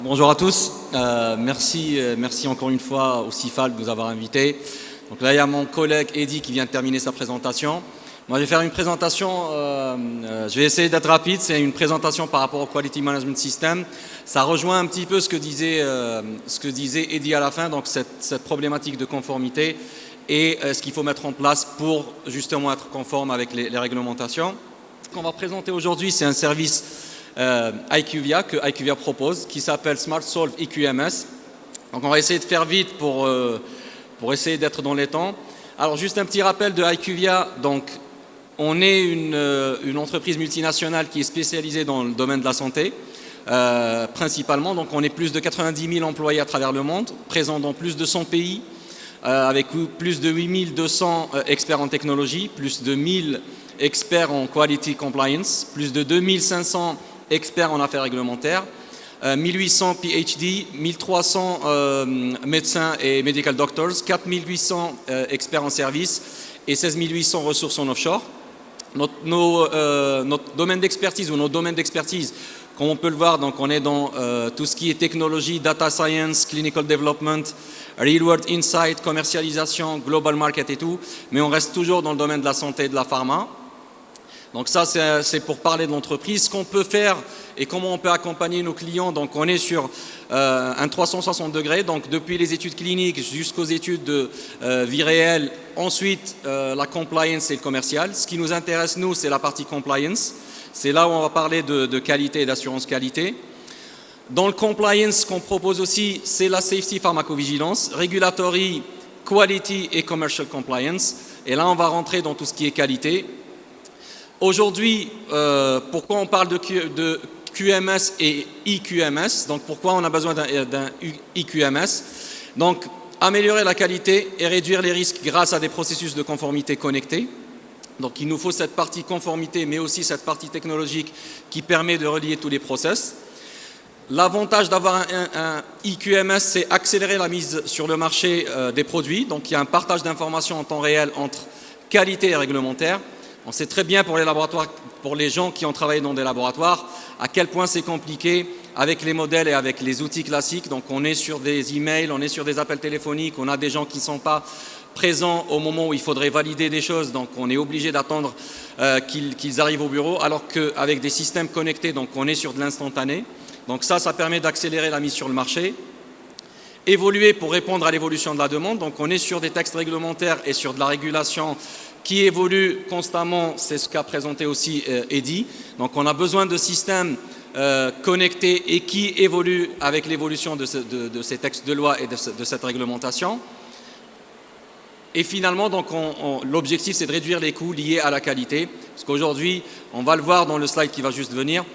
Bonjour à tous, merci encore une fois au CIFAL de nous avoir invités. Donc là il y a mon collègue Eddy qui vient de terminer sa présentation. Moi je vais faire une présentation, je vais essayer d'être rapide, c'est une présentation par rapport au Quality Management System. Ça rejoint un petit peu ce que disait Eddy à la fin, donc cette problématique de conformité et ce qu'il faut mettre en place pour justement être conforme avec les réglementations. Ce qu'on va présenter aujourd'hui, c'est un service IQVIA que IQVIA propose, qui s'appelle Smart Solve EQMS. Donc on va essayer de faire vite pour essayer d'être dans les temps. Alors juste un petit rappel de IQVIA. Donc on est une entreprise multinationale qui est spécialisée dans le domaine de la santé, principalement. Donc on est plus de 90 000 employés à travers le monde, présents dans plus de 100 pays, avec plus de 8 200 experts en technologie, plus de 1000 experts en quality compliance, plus de 2500 experts en affaires réglementaires, 1800 PhD, 1300 médecins et medical doctors, 4800 experts en service et 16 800 ressources en offshore. Notre domaine d'expertise ou nos domaines d'expertise, comme on peut le voir, donc on est dans tout ce qui est technologie, data science, clinical development, real world insight, commercialisation, global market et tout, mais on reste toujours dans le domaine de la santé et de la pharma. Donc ça, c'est pour parler de l'entreprise. Ce qu'on peut faire et comment on peut accompagner nos clients. Donc on est sur un 360 degrés, donc depuis les études cliniques jusqu'aux études de vie réelle. Ensuite, la compliance et le commercial. Ce qui nous intéresse, nous, c'est la partie compliance. C'est là où on va parler de qualité et d'assurance qualité. Dans le compliance, ce qu'on propose aussi, c'est la safety pharmacovigilance, regulatory, quality et commercial compliance. Et là, on va rentrer dans tout ce qui est qualité. Aujourd'hui, pourquoi on parle de QMS et IQMS? Donc pourquoi on a besoin d'un IQMS? Donc améliorer la qualité et réduire les risques grâce à des processus de conformité connectés. Donc il nous faut cette partie conformité, mais aussi cette partie technologique qui permet de relier tous les process. L'avantage d'avoir un IQMS, c'est accélérer la mise sur le marché des produits. Donc il y a un partage d'informations en temps réel entre qualité et réglementaire. On sait très bien pour les laboratoires, pour les gens qui ont travaillé dans des laboratoires, à quel point c'est compliqué avec les modèles et avec les outils classiques. Donc on est sur des emails, on est sur des appels téléphoniques, on a des gens qui ne sont pas présents au moment où il faudrait valider des choses, donc on est obligé d'attendre qu'ils arrivent au bureau, alors qu'avec des systèmes connectés, donc on est sur de l'instantané. Donc ça permet d'accélérer la mise sur le marché. Évoluer pour répondre à l'évolution de la demande. Donc on est sur des textes réglementaires et sur de la régulation qui évolue constamment, c'est ce qu'a présenté aussi Eddy. Donc on a besoin de systèmes connectés et qui évoluent avec l'évolution de ces textes de loi et de cette réglementation. Et finalement, donc l'objectif, c'est de réduire les coûts liés à la qualité. Parce qu'aujourd'hui, on va le voir dans le slide qui va juste venir,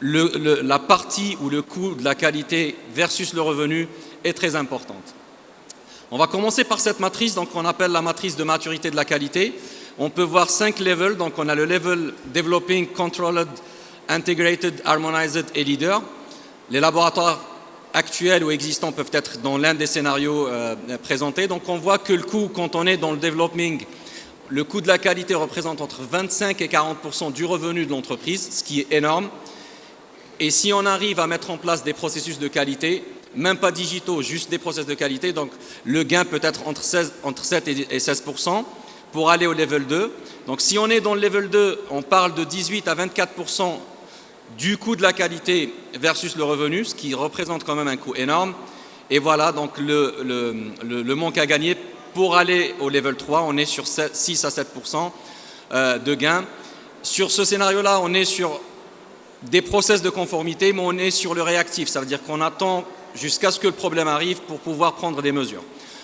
la partie ou le coût de la qualité versus le revenu est très importante. On va commencer par cette matrice, donc on appelle la matrice de maturité de la qualité. On peut voir 5 levels, donc on a le level Developing, Controlled, Integrated, Harmonized et Leader. Les laboratoires actuels ou existants peuvent être dans l'un des scénarios présentés. Donc on voit que le coût, quand on est dans le Developing, le coût de la qualité représente entre 25 et 40% du revenu de l'entreprise, ce qui est énorme. Et si on arrive à mettre en place des processus de qualité, même pas digitaux, juste des process de qualité, donc le gain peut être entre 7 et 16% pour aller au level 2. Donc si on est dans le level 2, on parle de 18 à 24% du coût de la qualité versus le revenu, ce qui représente quand même un coût énorme. Et voilà donc le manque à gagner. Pour aller au level 3, on est sur 6 à 7% de gain. Sur ce scénario-là, on est sur des process de conformité, mais on est sur le réactif. Ça veut dire qu'on attend jusqu'à ce que le problème arrive pour pouvoir prendre des mesures.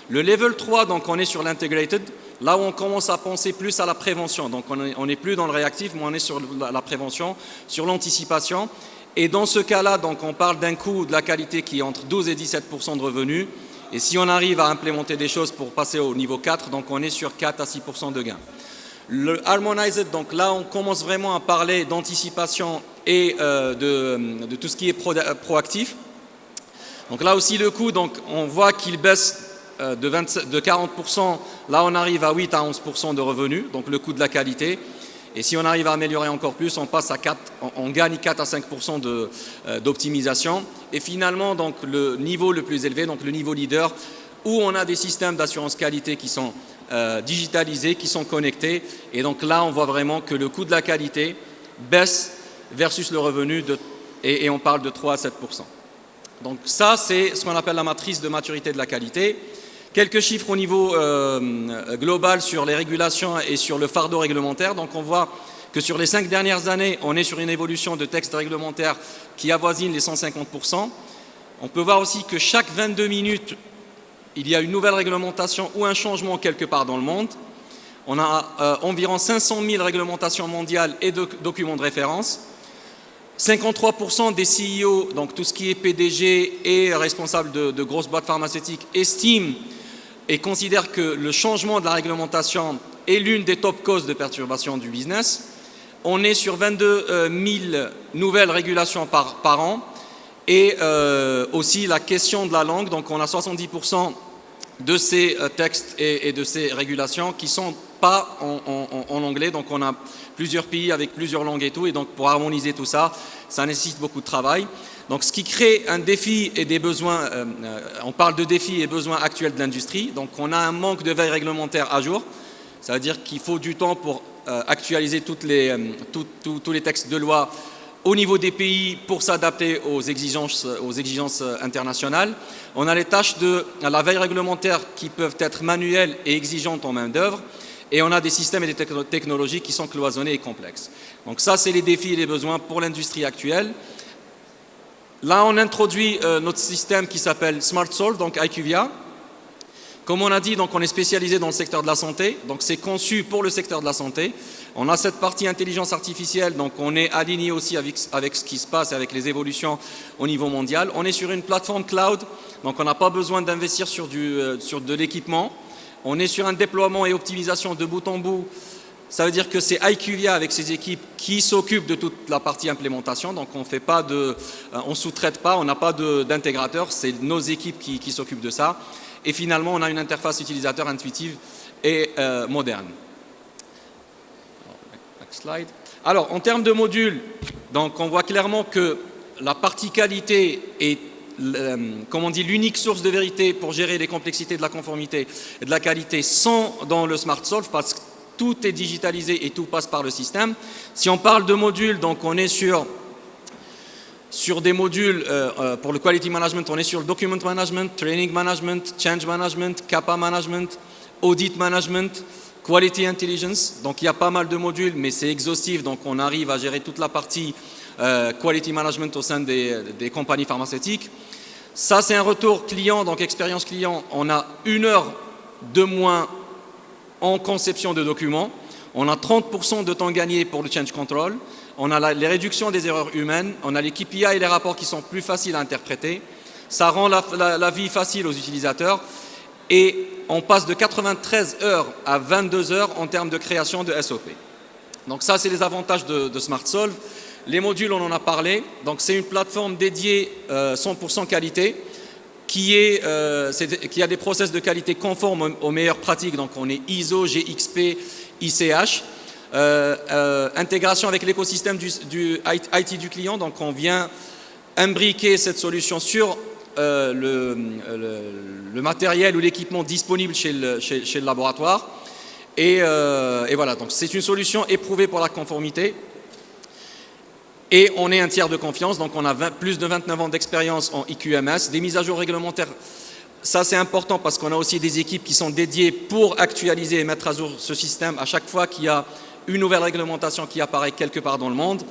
Le level 3, donc on est sur l'integrated, là où on commence à penser plus à la prévention. Donc on n'est plus dans le réactif, mais on est sur la prévention, sur l'anticipation. Et dans ce cas-là, donc on parle d'un coût de la qualité qui est entre 12 et 17% de revenus. Et si on arrive à implémenter des choses pour passer au niveau 4, donc on est sur 4 à 6% de gain. Le harmonized, donc là on commence vraiment à parler d'anticipation et de tout ce qui est proactif. Donc là aussi le coût, donc on voit qu'il baisse de 40%, là on arrive à 8 à 11% de revenus, donc le coût de la qualité. Et si on arrive à améliorer encore plus, on gagne 4 à 5% d'optimisation. Et finalement, donc, le niveau le plus élevé, donc le niveau leader, où on a des systèmes d'assurance qualité qui sont digitalisés, qui sont connectés. Et donc là, on voit vraiment que le coût de la qualité baisse versus le revenu, et on parle de 3 à 7%. Donc ça, c'est ce qu'on appelle la matrice de maturité de la qualité. Quelques chiffres au niveau global sur les régulations et sur le fardeau réglementaire. Donc on voit que sur les 5 dernières années, on est sur une évolution de textes réglementaires qui avoisine les 150%. On peut voir aussi que chaque 22 minutes, il y a une nouvelle réglementation ou un changement quelque part dans le monde. On a environ 500 000 réglementations mondiales et documents de référence. 53% des CEO, donc tout ce qui est PDG et responsable de grosses boîtes pharmaceutiques, estiment et considèrent que le changement de la réglementation est l'une des top causes de perturbation du business. On est sur 22 000 nouvelles régulations par an. Et aussi la question de la langue, donc on a 70% de ces textes et de ces régulations qui ne sont pas en anglais, donc on a plusieurs pays avec plusieurs langues et tout, et donc pour harmoniser tout ça, ça nécessite beaucoup de travail. Donc ce qui crée un défi et des besoins, on parle de défis et besoins actuels de l'industrie, donc on a un manque de veille réglementaire à jour, ça veut dire qu'il faut du temps pour actualiser tous les textes de loi au niveau des pays pour s'adapter aux exigences internationales. On a les tâches de la veille réglementaire qui peuvent être manuelles et exigeantes en main-d'œuvre. Et on a des systèmes et des technologies qui sont cloisonnés et complexes. Donc ça, c'est les défis et les besoins pour l'industrie actuelle. Là, on introduit notre système qui s'appelle SmartSolve, donc IQVIA. Comme on a dit, donc on est spécialisé dans le secteur de la santé, donc c'est conçu pour le secteur de la santé. On a cette partie intelligence artificielle, donc on est aligné aussi avec ce qui se passe, avec les évolutions au niveau mondial. On est sur une plateforme cloud, donc on n'a pas besoin d'investir sur de l'équipement. On est sur un déploiement et optimisation de bout en bout. Ça veut dire que c'est IQVIA avec ses équipes qui s'occupent de toute la partie implémentation. Donc on sous-traite pas, on n'a pas d'intégrateur, c'est nos équipes qui s'occupent de ça. Et finalement, on a une interface utilisateur intuitive et moderne. Next slide. Alors, en termes de modules, donc on voit clairement que la partie qualité est, comme on dit, l'unique source de vérité pour gérer les complexités de la conformité et de la qualité sont dans le SmartSolve parce que tout est digitalisé et tout passe par le système. Si on parle de modules, donc on est sur des modules pour le quality management, on est sur le document management, training management, change management, CAPA management, audit management, quality intelligence. Donc il y a pas mal de modules, mais c'est exhaustif, donc on arrive à gérer toute la partie quality management au sein des compagnies pharmaceutiques. Ça, c'est un retour client, donc expérience client. On a 1 heure de moins en conception de documents. On a 30% de temps gagné pour le change control. On a les réductions des erreurs humaines. On a les KPI et les rapports qui sont plus faciles à interpréter. Ça rend la vie facile aux utilisateurs. Et on passe de 93 heures à 22 heures en termes de création de SOP. Donc ça, c'est les avantages de SmartSolve. Les modules, on en a parlé. Donc c'est une plateforme dédiée 100% qualité qui a des process de qualité conformes aux meilleures pratiques. Donc on est ISO, GXP, ICH. Intégration avec l'écosystème du IT du client. Donc on vient imbriquer cette solution sur le matériel ou l'équipement disponible chez le laboratoire. Et voilà, donc c'est une solution éprouvée pour la conformité. Et on est un tiers de confiance, donc on a plus de 29 ans d'expérience en IQMS. Des mises à jour réglementaires, ça c'est important parce qu'on a aussi des équipes qui sont dédiées pour actualiser et mettre à jour ce système à chaque fois qu'il y a une nouvelle réglementation qui apparaît quelque part dans le monde.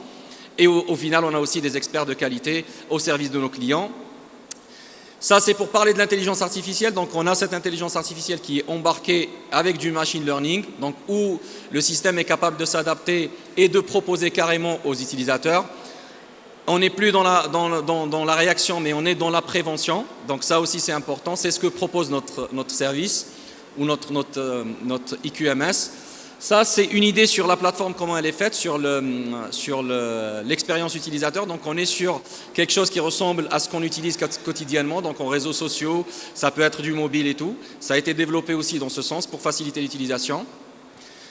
Et au final, on a aussi des experts de qualité au service de nos clients. Ça, c'est pour parler de l'intelligence artificielle. Donc, on a cette intelligence artificielle qui est embarquée avec du machine learning, donc où le système est capable de s'adapter et de proposer carrément aux utilisateurs. On n'est plus dans la réaction, mais on est dans la prévention. Donc, ça aussi, c'est important. C'est ce que propose notre service ou notre IQMS. Ça, c'est une idée sur la plateforme, comment elle est faite, sur l'expérience utilisateur. Donc, on est sur quelque chose qui ressemble à ce qu'on utilise quotidiennement, donc en réseaux sociaux, ça peut être du mobile et tout. Ça a été développé aussi dans ce sens pour faciliter l'utilisation.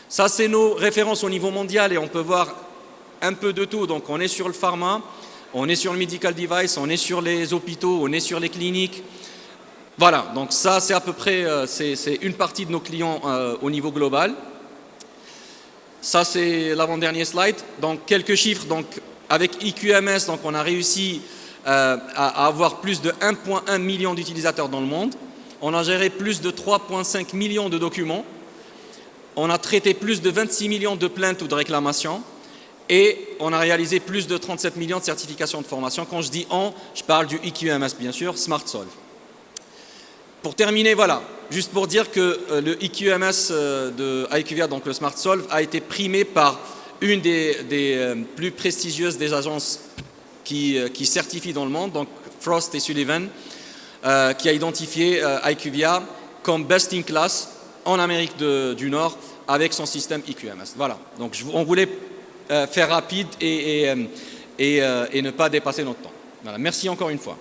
Ça, c'est nos références au niveau mondial et on peut voir un peu de tout. Donc, on est sur le pharma, on est sur le medical device, on est sur les hôpitaux, on est sur les cliniques. Voilà, donc ça, c'est à peu près c'est une partie de nos clients au niveau global. Ça, c'est l'avant-dernier slide. Donc, quelques chiffres. Donc, avec IQMS, donc, on a réussi à avoir plus de 1,1 million d'utilisateurs dans le monde. On a géré plus de 3,5 millions de documents. On a traité plus de 26 millions de plaintes ou de réclamations. Et on a réalisé plus de 37 millions de certifications de formation. Quand je dis on, je parle du IQMS, bien sûr, SmartSolve. Pour terminer, voilà, juste pour dire que le IQMS de IQVIA, donc le SmartSolve, a été primé par une des plus prestigieuses des agences qui certifient dans le monde, donc Frost et Sullivan, qui a identifié IQVIA comme best in class en Amérique du Nord avec son système IQMS. Voilà, donc on voulait faire rapide et ne pas dépasser notre temps. Voilà, merci encore une fois.